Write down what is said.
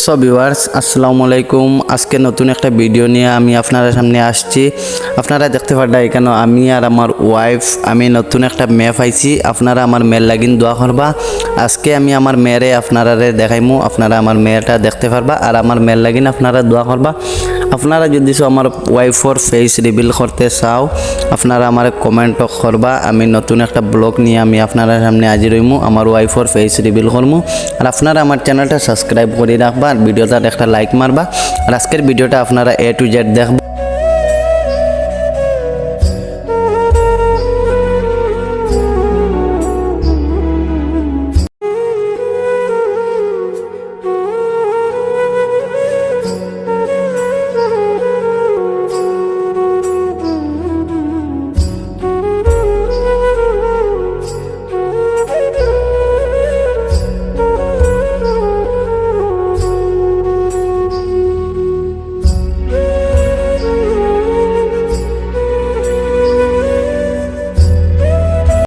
So viewers আসসালামু আলাইকুম। আজকে নতুন একটা ভিডিও নিয়ে আমি আপনাদের সামনে আসছি। আপনারা দেখতে পারবেন এখানে আমি আর আমার ওয়াইফ আমি নতুন একটা মেয়ে পাইছি। আপনারা আমার মেয়ের লাগিন দোয়া করবা। আজকে আমি আমার মেয়েরে আপনারা দেখাইমু, আপনারা আমার মেয়েটা দেখতে পারবা আর আমার মেয়ের লাগিন আপনারা দোয়া করবা। আপনারা যদি আমার ওয়াইফর ফেস রিভিল করতে চাও আপনারা আমার কমেন্ট করবা। আমি নতুন একটা ব্লগ নিয়ে আমি আপনারা সামনে হাজির হইমু, আমার ওয়াইফর ফেস রিভিল করমু। আর আপনারা আমার চ্যানেলটা সাবস্ক্রাইব করে রাখবা আর ভিডিওটা একটা লাইক মারবা। আর আজকের ভিডিওটা আপনারা A to Z দেখবা।